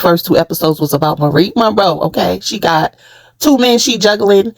First 2 episodes was about Marie Monroe, okay? She got 2 men she juggling,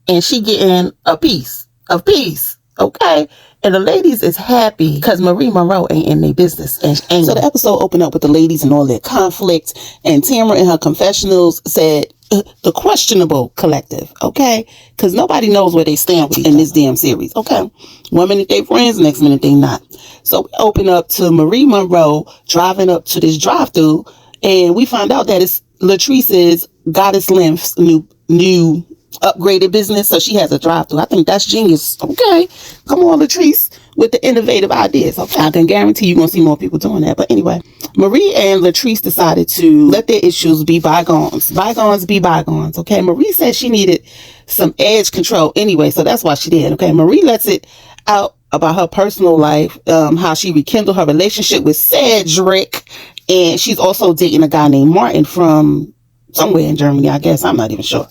and she getting a piece of peace, okay? And the ladies is happy because Marie Monroe ain't in their business. And so the episode opened up with the ladies and all their conflict. And Tamara in her confessionals said the questionable collective, okay? Because nobody knows where they stand in this damn series, okay? 1 minute they friends, next minute they not. So we open up to Marie Monroe driving up to this drive-thru, and we find out that it's Latrice's Goddess Lymph's new upgraded business, so she has a drive-thru. I think that's genius. Okay, come on, Latrice, with the innovative ideas. Okay, I can guarantee you're gonna see more people doing that. But anyway, Marie and Latrice decided to let their issues be bygones. Bygones be bygones. Okay, Marie said she needed some edge control anyway, so that's why she did. Okay, Marie lets it out about her personal life, how she rekindled her relationship with Cedric, and she's also dating a guy named Martin from somewhere in Germany, I guess. I'm not even sure.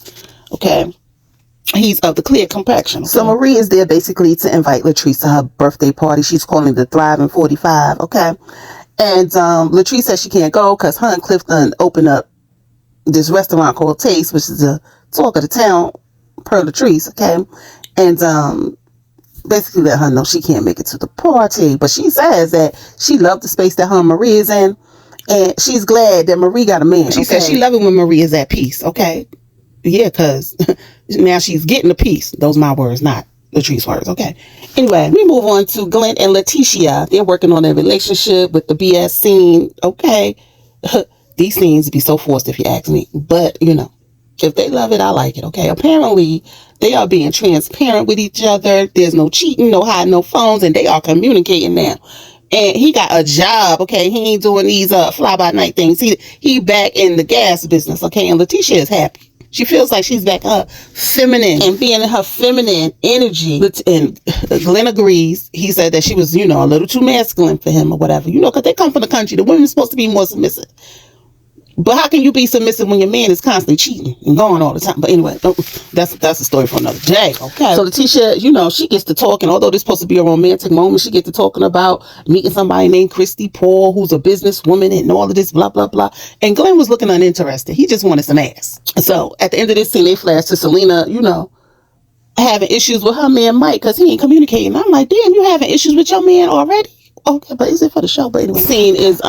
Okay. He's of the clear complexion. Okay? So Marie is there basically to invite Latrice to her birthday party. She's calling it the Thriving 45. Okay. And Latrice says she can't go because her and Clifton open up this restaurant called Taste, which is the talk of the town per Latrice. Okay. And basically let her know she can't make it to the party. But she says that she loved the space that her and Marie is in. And she's glad that Marie got a man. She said she loves it when Marie is at peace. Okay. Yeah, because now she's getting a piece. Those are my words, not Latrice's words. Okay. Anyway, we move on to Glenn and Letitia. They're working on their relationship with the BS scene. Okay. These scenes be so forced if you ask me. But, you know, if they love it, I like it. Okay. Apparently, they are being transparent with each other. There's no cheating, no hiding, no phones, and they are communicating now. And he got a job, okay? He ain't doing these fly-by-night things. He back in the gas business, okay? And Letitia is happy. She feels like she's back her feminine and being in her feminine energy. And Glenn agrees. He said that she was, you know, a little too masculine for him or whatever. You know, because they come from the country. The women's supposed to be more submissive. But how can you be submissive when your man is constantly cheating and going all the time? But anyway, that's a story for another day. Okay. So Letitia, you know, she gets to talking. Although this is supposed to be a romantic moment, she gets to talking about meeting somebody named Christy Paul, who's a businesswoman and all of this, blah, blah, blah. And Glenn was looking uninterested. He just wanted some ass. So at the end of this scene, they flash to Selena, you know, having issues with her man Mike because he ain't communicating. I'm like, damn, you having issues with your man already? Okay, but is it for the show? But anyway, the scene is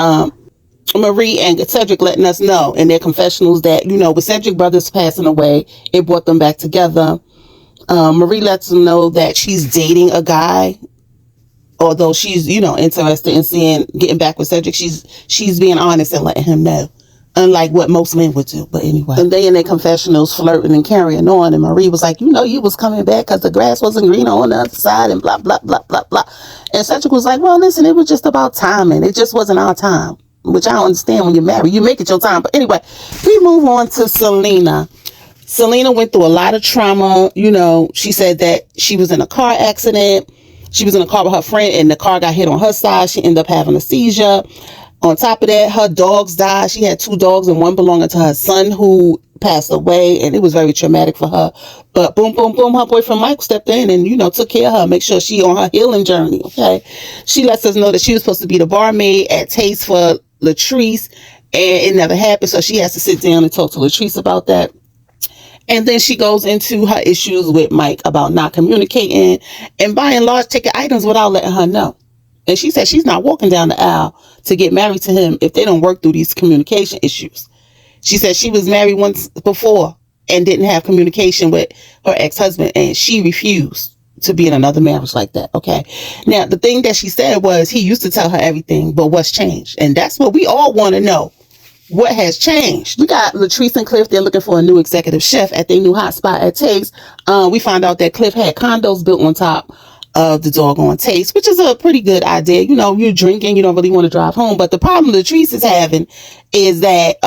Marie and Cedric letting us know in their confessionals that, you know, with Cedric brothers passing away, it brought them back together. Marie lets them know that she's dating a guy, although she's, you know, interested in getting back with Cedric. She's being honest and letting him know, unlike what most men would do. But anyway, and they in their confessionals flirting and carrying on, and Marie was like, you know, you was coming back because the grass wasn't green on the other side and blah, blah, blah, blah, blah. And Cedric was like, well, listen, it was just about timing. It just wasn't our time. Which I don't understand when you're married. You make it your time. But anyway, we move on to Selena. Selena went through a lot of trauma. You know, she said that she was in a car accident. She was in a car with her friend and the car got hit on her side. She ended up having a seizure. On top of that, her dogs died. She had 2 dogs and one belonging to her son who passed away. And it was very traumatic for her. But boom, boom, boom, her boyfriend Mike stepped in and, you know, took care of her. Make sure she on her healing journey. Okay. She lets us know that she was supposed to be the barmaid at Taste for Latrice, and it never happened, so she has to sit down and talk to Latrice about that. And then she goes into her issues with Mike about not communicating and buying large ticket items without letting her know. And she said she's not walking down the aisle to get married to him if they don't work through these communication issues. She said she was married once before and didn't have communication with her ex-husband, and she refused to be in another marriage like that. Okay. Now, the thing that she said was he used to tell her everything, but what's changed? And that's what we all want to know. What has changed? We got Latrice and Cliff. They're looking for a new executive chef at their new hot spot at Taste. We found out that Cliff had condos built on top of the doggone Taste, which is a pretty good idea. You know, you're drinking, you don't really want to drive home. But the problem Latrice is having is that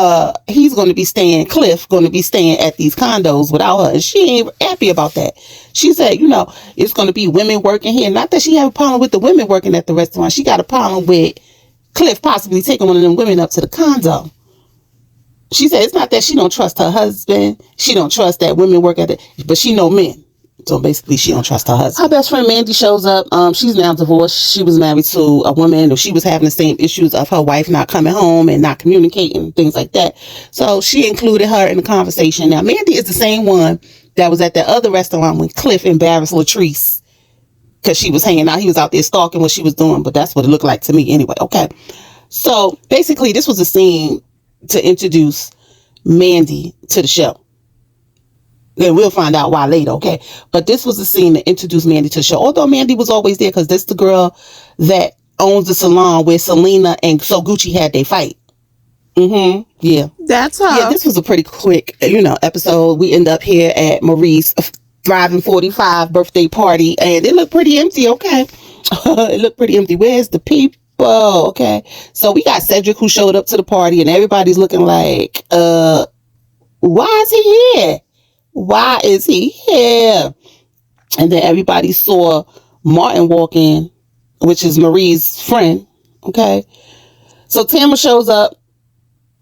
Cliff going to be staying at these condos without her. And she ain't happy about that. She said, you know, it's going to be women working here. Not that she have a problem with the women working at the restaurant. She got a problem with Cliff possibly taking one of them women up to the condo. She said it's not that she don't trust her husband. She don't trust that women work at it, but she know men. So basically, she don't trust her husband. Her best friend Mandy shows up. She's now divorced. She was married to a woman, or she was having the same issues of her wife not coming home and not communicating, things like that. So she included her in the conversation. Now, Mandy is the same one that was at that other restaurant when Cliff embarrassed Latrice because she was hanging out. He was out there stalking what she was doing, but that's what it looked like to me anyway. Okay. So basically, this was a scene to introduce Mandy to the show. Then we'll find out why later, okay? But this was the scene to introduce Mandy to the show. Although Mandy was always there because this is the girl that owns the salon where Selena and So Gucci had their fight. Yeah. That's her. Yeah, this was a pretty quick, episode. We end up here at Marie's Thriving 45 birthday party, and it looked pretty empty, okay? It looked pretty empty. Where's the people? Okay. So we got Cedric who showed up to the party, and everybody's looking like, why is he here? Why is he here? And then everybody saw Martin walk in, which is Marie's friend. Okay. So Tamara shows up.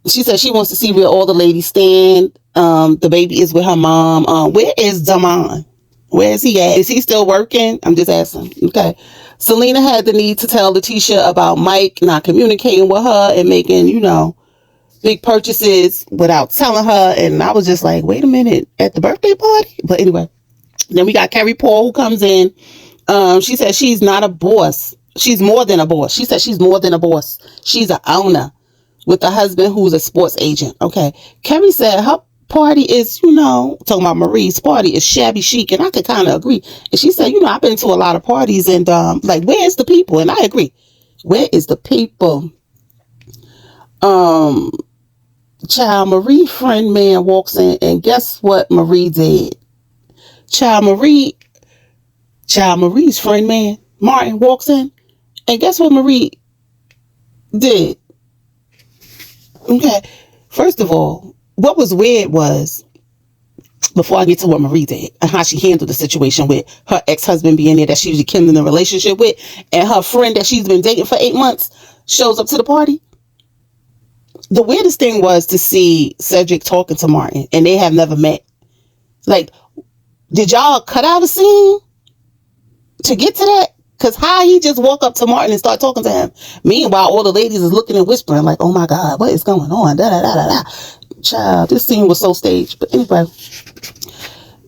She says she wants to see where all the ladies stand. The baby is with her mom. Where is Damon? Where is he at? Is he still working? I'm just asking. Okay. Selena had the need to tell Letitia about Mike not communicating with her and making, big purchases without telling her. And I was just like, wait a minute, at the birthday party? But anyway, then we got Carrie Paul who comes in. She says she's not a boss. She's more than a boss. She says she's more than a boss. She's an owner with a husband who's a sports agent. Okay. Carrie said her party is, talking about Marie's party is shabby chic. And I could kind of agree. And she said, I've been to a lot of parties and where's the people? And I agree. Where is the people? Child, Marie friend man walks in, and guess what Marie did? Child, Marie's friend man, Martin, walks in, and guess what Marie did? Okay, first of all, what was weird was, before I get to what Marie did, and how she handled the situation with her ex-husband being there that she was rekindling a relationship with, and her friend that she's been dating for 8 months shows up to the party. The weirdest thing was to see Cedric talking to Martin, and they have never met. Like, did y'all cut out a scene to get to that? Because how he just walk up to Martin and start talking to him. Meanwhile, all the ladies is looking and whispering like, oh my God, what is going on? Da, da, da, da, da. Child, this scene was so staged. But anyway,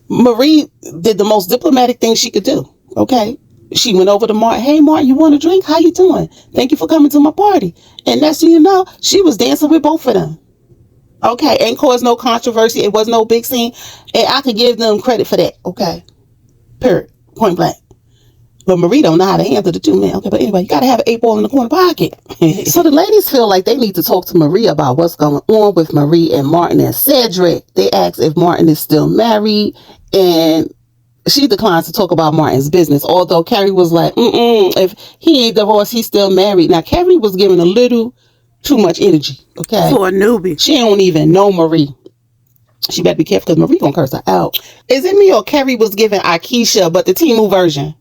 Marie did the most diplomatic thing she could do. Okay. She went over to Martin. Hey, Martin, you want a drink? How you doing? Thank you for coming to my party. And next thing you know, she was dancing with both of them. Okay. Ain't caused no controversy. It was no big scene. And I could give them credit for that. Okay. Period. Point blank. But Marie don't know how to handle the two men. Okay, but anyway, you got to have an 8-ball in the corner pocket. So the ladies feel like they need to talk to Marie about what's going on with Marie and Martin and Cedric. They ask if Martin is still married, and she declines to talk about Martin's business. Although Carrie was like, if he ain't divorced, he's still married. Now, Carrie was giving a little too much energy, okay? For a newbie. She don't even know Marie. She better be careful because Marie gonna curse her out. Is it me or Carrie was giving Akeisha, but the Temu version?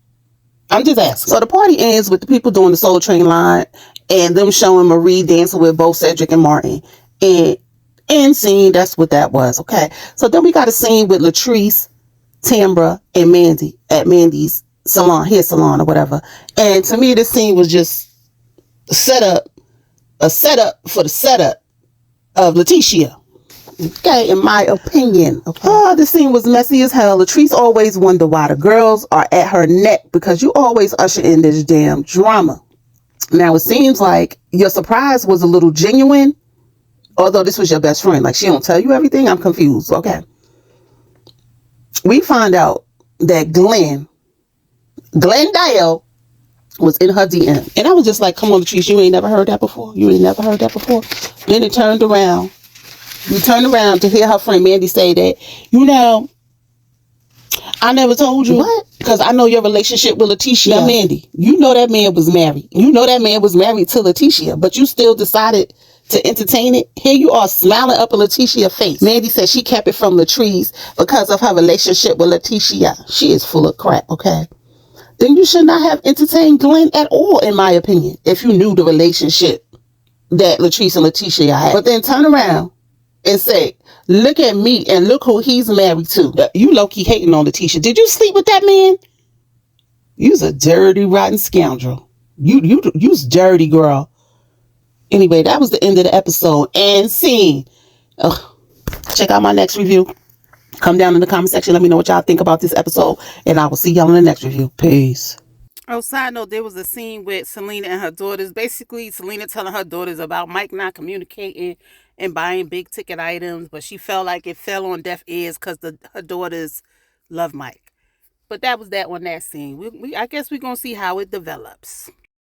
I'm just asking. So the party ends with the people doing the Soul Train line and them showing Marie dancing with both Cedric and Martin. And end scene, that's what that was, okay? So then we got a scene with Latrice, Tambra, and Mandy at Mandy's salon, hair salon or whatever. And to me, this scene was just a setup for the setup of Letitia. Okay, in my opinion. Okay. Oh, the scene was messy as hell. Latrice always wonder why the girls are at her neck because you always usher in this damn drama. Now, it seems like your surprise was a little genuine, although this was your best friend. Like, she don't tell you everything. I'm confused. Okay. We find out that Glendale was in her DM. And I was just like, come on, Latrice, you ain't never heard that before? You ain't never heard that before? Then it turned around. We turned around to hear her friend Mandy say that, I never told you. What? Because I know your relationship with Letitia. Now, Mandy, you know that man was married. You know that man was married to Letitia, but you still decided to entertain it. Here you are smiling up in Letitia's face. Mandy said she kept it from Latrice because of her relationship with Letitia. She is full of crap, okay? Then you should not have entertained Glenn at all, in my opinion, if you knew the relationship that Latrice and Letitia had. But then turn around and say, look at me and look who he's married to. You low-key hating on Letitia. Did you sleep with that man? You's a dirty, rotten scoundrel. You's dirty, girl. Anyway, that was the end of the episode. And scene. Ugh. Check out my next review. Come down in the comment section. Let me know what y'all think about this episode. And I will see y'all in the next review. Peace. Oh, side note, there was a scene with Selena and her daughters. Basically, Selena telling her daughters about Mike not communicating and buying big ticket items, but she felt like it fell on deaf ears because her daughters love Mike. But that was that scene. I guess we're going to see how it develops.